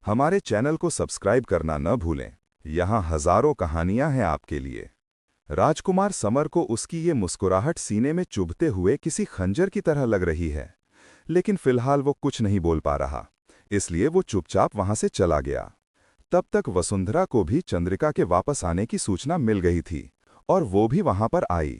हमारे चैनल को सब्सक्राइब करना न भूलें। यहाँ हजारों कहानियां हैं आपके लिए। राजकुमार समर को उसकी ये मुस्कुराहट सीने में चुभते हुए किसी खंजर की तरह लग रही है, लेकिन फिलहाल वो कुछ नहीं बोल पा रहा, इसलिए वो चुपचाप वहां से चला गया। तब तक वसुंधरा को भी चंद्रिका के वापस आने की सूचना मिल गई थी और वो भी वहां पर आई।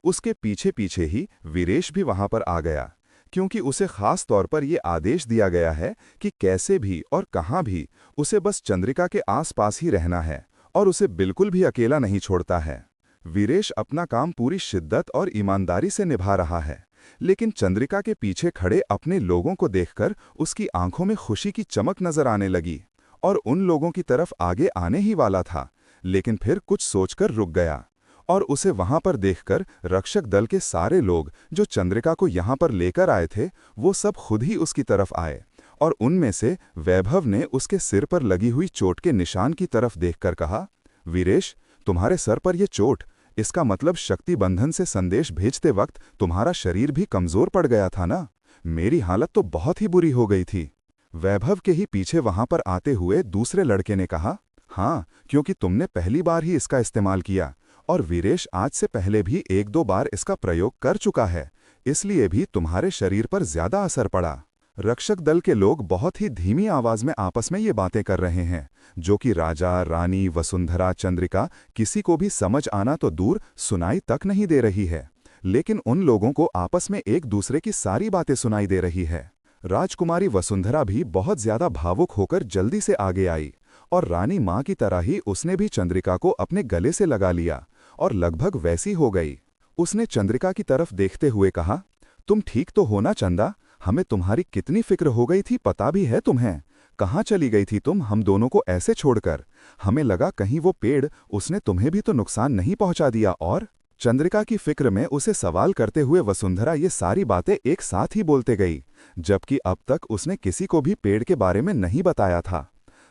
उसके पीछे पीछे ही वीरेश भी वहां पर आ गया, क्योंकि उसे खास तौर पर यह आदेश दिया गया है कि कैसे भी और कहां भी उसे बस चंद्रिका के आसपास ही रहना है और उसे बिल्कुल भी अकेला नहीं छोड़ता है। वीरेश अपना काम पूरी शिद्दत और ईमानदारी से निभा रहा है, लेकिन चंद्रिका के पीछे खड़े अपने लोगों को देखकर उसकी आंखों में खुशी की चमक नजर आने लगी और उन लोगों की तरफ आगे आने ही वाला था, लेकिन फिर कुछ सोचकर रुक गया। और उसे वहां पर देखकर रक्षक दल के सारे लोग जो चंद्रिका को यहां पर लेकर आए थे, वो सब खुद ही उसकी तरफ आए और उनमें से वैभव ने उसके सिर पर लगी हुई चोट के निशान की तरफ देखकर कहा, वीरेश, तुम्हारे सर पर यह चोट, इसका मतलब शक्ति बंधन से संदेश भेजते वक्त तुम्हारा शरीर भी कमजोर पड़ गया था ना? मेरी हालत तो बहुत ही बुरी हो गई थी। वैभव के ही पीछे वहां पर आते हुए दूसरे लड़के ने कहा, हाँ, क्योंकि तुमने पहली बार ही इसका इस्तेमाल किया और वीरेश आज से पहले भी एक दो बार इसका प्रयोग कर चुका है, इसलिए भी तुम्हारे शरीर पर ज्यादा असर पड़ा। रक्षक दल के लोग बहुत ही धीमी आवाज में आपस में ये बातें कर रहे हैं, जो कि राजा, रानी, वसुंधरा, चंद्रिका किसी को भी समझ आना तो दूर सुनाई तक नहीं दे रही है, लेकिन उन लोगों को आपस में एक दूसरे की सारी बातें सुनाई दे रही है। राजकुमारी वसुंधरा भी बहुत ज्यादा भावुक होकर जल्दी से आगे आई और रानी माँ की तरह ही उसने भी चंद्रिका को अपने गले से लगा लिया और लगभग वैसी हो गई। उसने चंद्रिका की तरफ देखते हुए कहा, तुम ठीक तो हो ना चंदा? हमें तुम्हारी कितनी फिक्र हो गई थी पता भी है तुम्हें? कहाँ चली गई थी तुम हम दोनों को ऐसे छोड़कर? हमें लगा कहीं वो पेड़ उसने तुम्हें भी तो नुकसान नहीं पहुंचा दिया। और चंद्रिका की फिक्र में उसे सवाल करते हुए वसुंधरा ये सारी बातें एक साथ ही बोलते गई, जबकि अब तक उसने किसी को भी पेड़ के बारे में नहीं बताया था।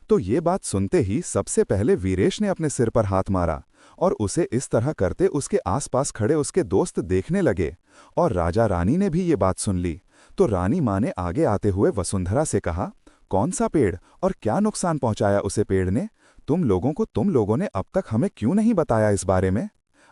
तो ये बात सुनते ही सबसे पहले वीरेश ने अपने सिर पर हाथ मारा और उसे इस तरह करते उसके आसपास खड़े उसके दोस्त देखने लगे। और राजा रानी ने भी ये बात सुन ली, तो रानी माँ ने आगे आते हुए वसुंधरा से कहा, कौन सा पेड़ और क्या नुकसान पहुंचाया उसे पेड़ ने? तुम लोगों ने अब तक हमें क्यों नहीं बताया इस बारे में?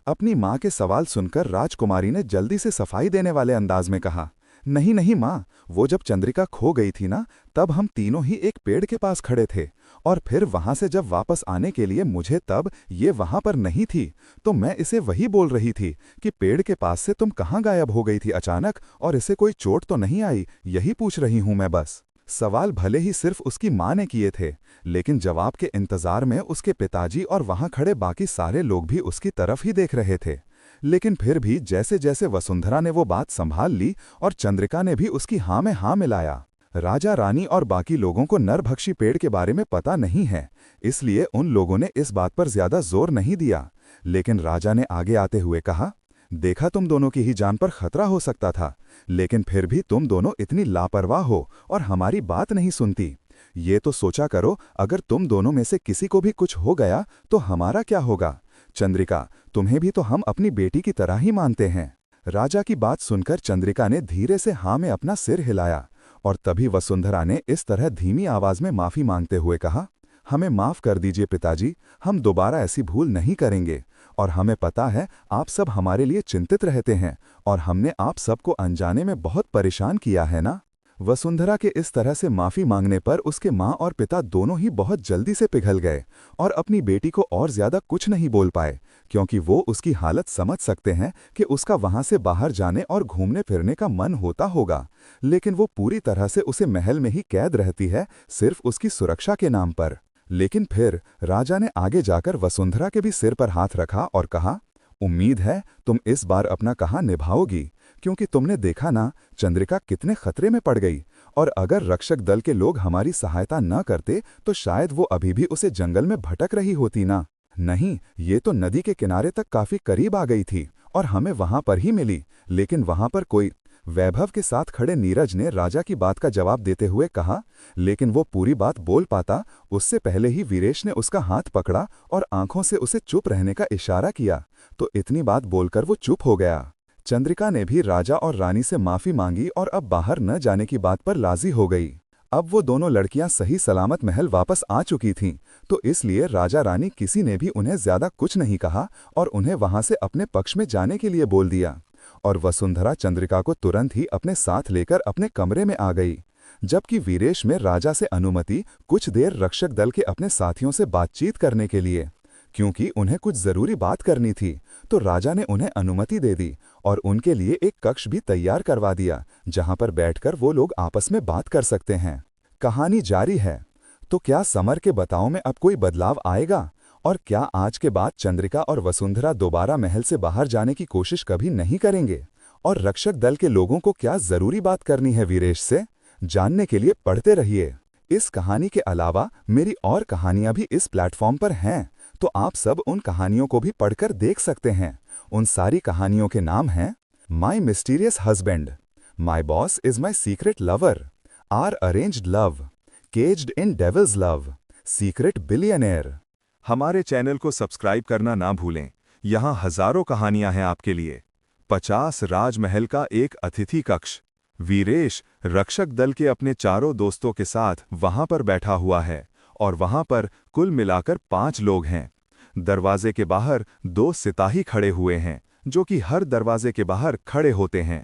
अपनी माँ के सवाल सुनकर राजकुमारी ने जल्दी से सफाई देने वाले अंदाज में कहा, नहीं नहीं माँ, वो जब चंद्रिका खो गई थी ना, तब हम तीनों ही एक पेड़ के पास खड़े थे और फिर वहां से जब वापस आने के लिए मुझे तब ये वहां पर नहीं थी, तो मैं इसे वही बोल रही थी कि पेड़ के पास से तुम कहाँ गायब हो गई थी अचानक और इसे कोई चोट तो नहीं आई, यही पूछ रही हूं मैं बस। सवाल भले ही सिर्फ उसकी माँ ने किए थे, लेकिन जवाब के इंतजार में उसके पिताजी और वहां खड़े बाकी सारे लोग भी उसकी तरफ ही देख रहे थे। लेकिन फिर भी जैसे जैसे वसुंधरा ने वो बात संभाल ली और चंद्रिका ने भी उसकी हाँ में हाँ मिलाया। राजा, रानी और बाकी लोगों को नरभक्षी पेड़ के बारे में पता नहीं है, इसलिए उन लोगों ने इस बात पर ज्यादा जोर नहीं दिया। लेकिन राजा ने आगे आते हुए कहा, देखा, तुम दोनों की ही जान पर खतरा हो सकता था, लेकिन फिर भी तुम दोनों इतनी लापरवाह हो और हमारी बात नहीं सुनती। ये तो सोचा करो, अगर तुम दोनों में से किसी को भी कुछ हो गया तो हमारा क्या होगा? चंद्रिका, तुम्हें भी तो हम अपनी बेटी की तरह ही मानते हैं। राजा की बात सुनकर चंद्रिका ने धीरे से हाँ में अपना सिर हिलाया और तभी वसुंधरा ने इस तरह धीमी आवाज में माफी मांगते हुए कहा, हमें माफ कर दीजिए पिताजी, हम दोबारा ऐसी भूल नहीं करेंगे और हमें पता है आप सब हमारे लिए चिंतित रहते हैं और हमने आप सबको अनजाने में बहुत परेशान किया है ना? वसुंधरा के इस तरह से माफी मांगने पर उसके माँ और पिता दोनों ही बहुत जल्दी से पिघल गए और अपनी बेटी को और ज्यादा कुछ नहीं बोल पाए, क्योंकि वो उसकी हालत समझ सकते हैं कि उसका वहां से बाहर जाने और घूमने फिरने का मन होता होगा, लेकिन वो पूरी तरह से उसे महल में ही कैद रहती है, सिर्फ उसकी सुरक्षा के नाम पर। लेकिन फिर राजा ने आगे जाकर वसुंधरा के भी सिर पर हाथ रखा और कहा, उम्मीद है तुम इस बार अपना कहा निभाओगी, क्योंकि तुमने देखा ना चंद्रिका कितने खतरे में पड़ गई और अगर रक्षक दल के लोग हमारी सहायता न करते तो शायद वो अभी भी उसे जंगल में भटक रही होती ना। नहीं, ये तो नदी के किनारे तक काफी करीब आ गई थी और हमें वहां पर ही मिली, लेकिन वहां पर कोई। वैभव के साथ खड़े नीरज ने राजा की बात का जवाब देते हुए कहा, लेकिन वो पूरी बात बोल पाता उससे पहले ही वीरेश ने उसका हाथ पकड़ा और आंखों से उसे चुप रहने का इशारा किया, तो इतनी बात बोलकर वो चुप हो गया। चंद्रिका ने भी राजा और रानी से माफी मांगी और अब बाहर न जाने की बात पर राजी हो गई। अब वो दोनों लड़कियां सही सलामत महल वापस आ चुकी थीं, तो इसलिए राजा रानी किसी ने भी उन्हें ज्यादा कुछ नहीं कहा और उन्हें वहां से अपने पक्ष में जाने के लिए बोल दिया। और वसुंधरा चंद्रिका को तुरंत ही अपने साथ लेकर अपने कमरे में आ गई, जबकि वीरेश में राजा से अनुमति कुछ देर रक्षक दल के अपने साथियों से बातचीत करने के लिए, क्योंकि उन्हें कुछ जरूरी बात करनी थी, तो राजा ने उन्हें अनुमति दे दी और उनके लिए एक कक्ष भी तैयार करवा दिया जहां पर बैठकर वो लोग आपस में बात कर सकते हैं। कहानी जारी है। तो क्या समर के बताओ में अब कोई बदलाव आएगा, और क्या आज के बाद चंद्रिका और वसुंधरा दोबारा महल से बाहर जाने की कोशिश कभी नहीं करेंगे, और रक्षक दल के लोगों को क्या जरूरी बात करनी है वीरेश से, जानने के लिए पढ़ते रहिए। इस कहानी के अलावा मेरी और कहानियां भी इस प्लेटफॉर्म पर हैं, तो आप सब उन कहानियों को भी पढ़कर देख सकते हैं। उन सारी कहानियों के नाम हैं my mysterious husband, my boss is my secret lover, our arranged love, caged in devil's love, secret billionaire. हमारे चैनल को सब्सक्राइब करना ना भूलें। यहाँ हजारों कहानियां हैं आपके लिए। 50 राजमहल का एक अतिथि कक्ष। वीरेश रक्षक दल के अपने चारों दोस्तों के साथ वहां पर बैठा हुआ है और वहां पर कुल मिलाकर 5 लोग हैं। दरवाजे के बाहर 2 सिपाही खड़े हुए हैं जो कि हर दरवाजे के बाहर खड़े होते हैं।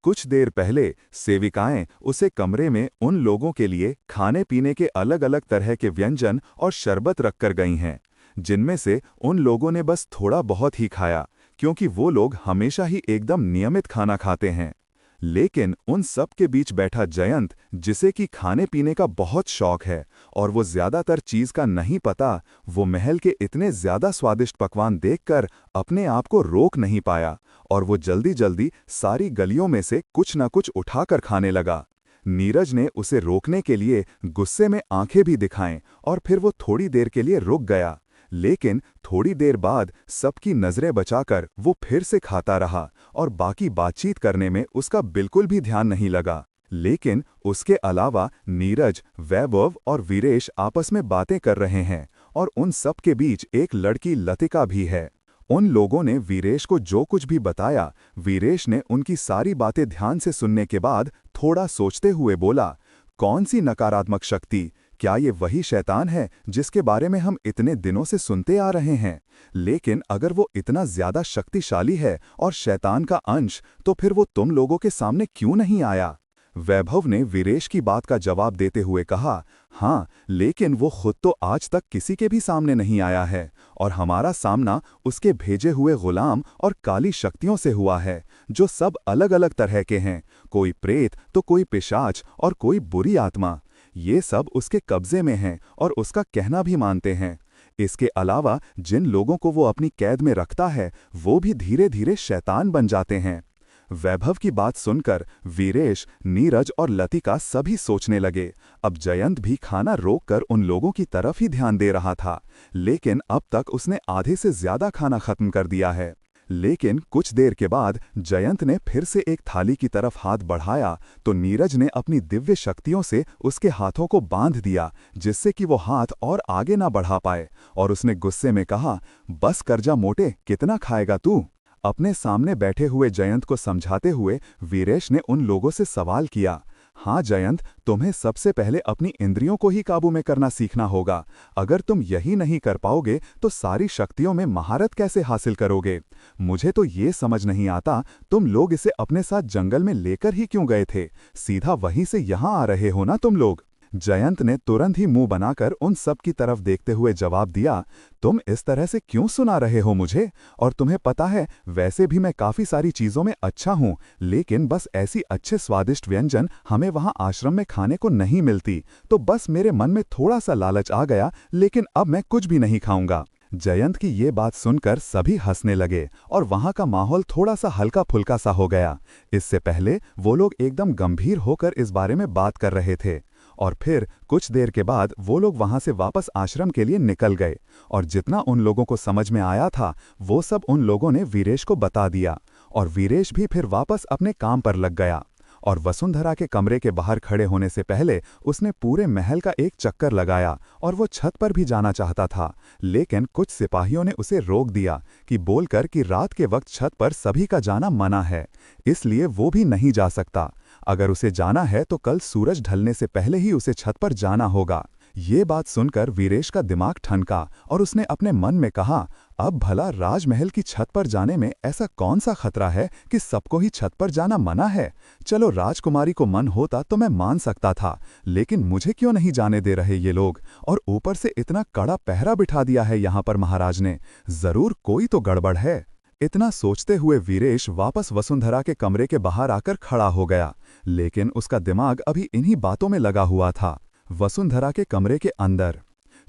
कुछ देर पहले सेविकाएं उसे कमरे में उन लोगों के लिए खाने पीने के अलग अलग तरह के व्यंजन और शरबत रखकर गई हैं, जिनमें से उन लोगों ने बस थोड़ा बहुत ही खाया, क्योंकि वो लोग हमेशा ही एकदम नियमित खाना खाते हैं। लेकिन उन सब के बीच बैठा जयंत, जिसे कि खाने पीने का बहुत शौक है और वो ज्यादातर चीज का नहीं पता, वो महल के इतने ज्यादा स्वादिष्ट पकवान देखकर अपने आप को रोक नहीं पाया और वो जल्दी जल्दी सारी गलियों में से कुछ न कुछ उठाकर खाने लगा। नीरज ने उसे रोकने के लिए गुस्से में आंखें भी दिखाएं और फिर वो थोड़ी देर के लिए रुक गया, लेकिन थोड़ी देर बाद सबकी नजरें बचाकर वो फिर से खाता रहा और बाकी बातचीत करने में उसका बिल्कुल भी ध्यान नहीं लगा। लेकिन उसके अलावा नीरज, वैभव और वीरेश आपस में बातें कर रहे हैं और उन सब के बीच एक लड़की लतिका भी है। उन लोगों ने वीरेश को जो कुछ भी बताया, वीरेश ने उनकी सारी बातें ध्यान से सुनने के बाद थोड़ा सोचते हुए बोला, कौन सी नकारात्मक शक्ति? क्या ये वही शैतान है जिसके बारे में हम इतने दिनों से सुनते आ रहे हैं? लेकिन अगर वो इतना ज्यादा शक्तिशाली है और शैतान का अंश, तो फिर वो तुम लोगों के सामने क्यों नहीं आया? वैभव ने वीरेश की बात का जवाब देते हुए कहा, हाँ, लेकिन वो खुद तो आज तक किसी के भी सामने नहीं आया है और हमारा सामना उसके भेजे हुए गुलाम और काली शक्तियों से हुआ है, जो सब अलग अलग तरह के हैं, कोई प्रेत तो कोई पिशाच और कोई बुरी आत्मा। ये सब उसके कब्जे में हैं और उसका कहना भी मानते हैं। इसके अलावा जिन लोगों को वो अपनी कैद में रखता है, वो भी धीरे धीरे शैतान बन जाते हैं। वैभव की बात सुनकर वीरेश, नीरज और लतिका सभी सोचने लगे। अब जयंत भी खाना रोककर उन लोगों की तरफ ही ध्यान दे रहा था, लेकिन अब तक उसने आधे से ज्यादा खाना खत्म कर दिया है। लेकिन कुछ देर के बाद जयंत ने फिर से एक थाली की तरफ हाथ बढ़ाया तो नीरज ने अपनी दिव्य शक्तियों से उसके हाथों को बांध दिया, जिससे कि वो हाथ और आगे ना बढ़ा पाए, और उसने गुस्से में कहा, बस कर जा मोटे, कितना खाएगा तू? अपने सामने बैठे हुए जयंत को समझाते हुए वीरेश ने उन लोगों से सवाल किया, हाँ जयंत, तुम्हें सबसे पहले अपनी इंद्रियों को ही काबू में करना सीखना होगा। अगर तुम यही नहीं कर पाओगे तो सारी शक्तियों में महारत कैसे हासिल करोगे? मुझे तो ये समझ नहीं आता, तुम लोग इसे अपने साथ जंगल में लेकर ही क्यों गए थे? सीधा वहीं से यहाँ आ रहे हो ना तुम लोग? जयंत ने तुरंत ही मुंह बनाकर उन सब की तरफ देखते हुए जवाब दिया, तुम इस तरह से क्यों सुना रहे हो मुझे? और तुम्हें पता है, वैसे भी मैं काफी सारी चीजों में अच्छा हूँ, लेकिन बस ऐसी अच्छे स्वादिष्ट व्यंजन हमें वहाँ आश्रम में खाने को नहीं मिलती, तो बस मेरे मन में थोड़ा सा लालच आ गया, लेकिन अब मैं कुछ भी नहीं खाऊंगा। जयंत की ये बात सुनकर सभी हंसने लगे और वहां का माहौल थोड़ा सा हल्का फुल्का सा हो गया। इससे पहले वो लोग एकदम गंभीर होकर इस बारे में बात कर रहे थे, और फिर कुछ देर के बाद वो लोग वहां से वापस आश्रम के लिए निकल गए, और जितना उन लोगों को समझ में आया था वो सब उन लोगों ने वीरेश को बता दिया, और वीरेश भी फिर वापस अपने काम पर लग गया। और वसुंधरा के कमरे के बाहर खड़े होने से पहले उसने पूरे महल का एक चक्कर लगाया और वो छत पर भी जाना चाहता था, लेकिन कुछ सिपाहियों ने उसे रोक दिया कि बोलकर कि रात के वक्त छत पर सभी का जाना मना है, इसलिए वो भी नहीं जा सकता। अगर उसे जाना है तो कल सूरज ढलने से पहले ही उसे छत पर जाना होगा। ये बात सुनकर वीरेश का दिमाग ठनका और उसने अपने मन में कहा, अब भला राजमहल की छत पर जाने में ऐसा कौन सा खतरा है कि सबको ही छत पर जाना मना है। चलो राजकुमारी को मन होता तो मैं मान सकता था, लेकिन मुझे क्यों नहीं जाने दे रहे ये लोग, और ऊपर से इतना कड़ा पहरा बिठा दिया है यहाँ पर महाराज ने। जरूर कोई तो गड़बड़ है। इतना सोचते हुए वीरेश वापस वसुंधरा के कमरे के बाहर आकर खड़ा हो गया, लेकिन उसका दिमाग अभी इन्हीं बातों में लगा हुआ था। वसुंधरा के कमरे के अंदर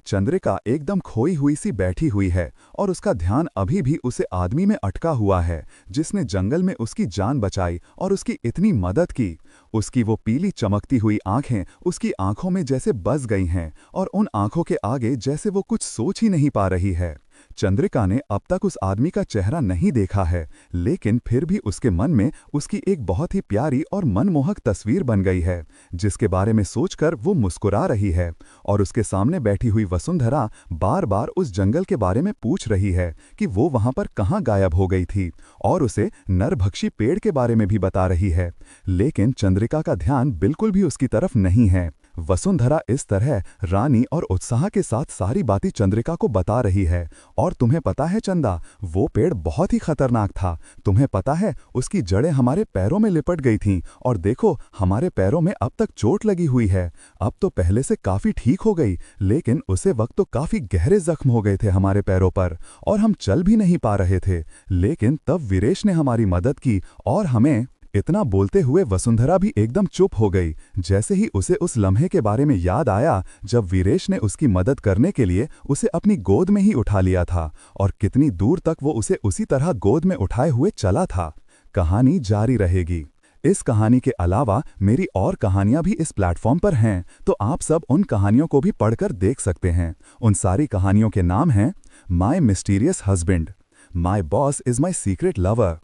चंद्रिका एकदम खोई हुई सी बैठी हुई है और उसका ध्यान अभी भी उसे आदमी में अटका हुआ है जिसने जंगल में उसकी जान बचाई और उसकी इतनी मदद की। उसकी वो पीली चमकती हुई आंखें उसकी आंखों में जैसे बस गई हैं और उन आंखों के आगे जैसे वो कुछ सोच ही नहीं पा रही है। चंद्रिका ने अब तक उस आदमी का चेहरा नहीं देखा है, लेकिन फिर भी उसके मन में उसकी एक बहुत ही प्यारी और मनमोहक तस्वीर बन गई है, जिसके बारे में सोचकर वो मुस्कुरा रही है। और उसके सामने बैठी हुई वसुंधरा बार बार उस जंगल के बारे में पूछ रही है कि वो वहां पर कहाँ गायब हो गई थी, और उसे नरभक्षी पेड़ के बारे में भी बता रही है। लेकिन चंद्रिका का ध्यान बिल्कुल भी उसकी तरफ नहीं है। वसुंधरा इस तरह रानी और उत्साह के साथ सारी बातें चंद्रिका को बता रही है। और तुम्हें पता है चंदा, वो पेड़ बहुत ही खतरनाक था। तुम्हें पता है उसकी जड़ें हमारे पैरों में लिपट गई थीं, और देखो हमारे पैरों में अब तक चोट लगी हुई है। अब तो पहले से काफी ठीक हो गई, लेकिन उसे वक्त तो काफी गहरे जख्म हो गए थे हमारे पैरों पर, और हम चल भी नहीं पा रहे थे। लेकिन तब वीरेश ने हमारी मदद की और हमें। इतना बोलते हुए वसुंधरा भी एकदम चुप हो गई, जैसे ही उसे उस लम्हे के बारे में याद आया जब वीरेश ने उसकी मदद करने के लिए उसे अपनी गोद में ही उठा लिया था, और कितनी दूर तक वो उसे उसी तरह गोद में उठाए हुए चला था। कहानी जारी रहेगी। इस कहानी के अलावा मेरी और कहानियां भी इस प्लेटफॉर्म पर हैं, तो आप सब उन कहानियों को भी पढ़कर देख सकते हैं। उन सारी कहानियों के नाम हैं my mysterious husband, my boss is my secret lover,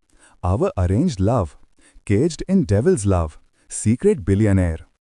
our arranged love, Caged in Devil's Love, Secret Billionaire,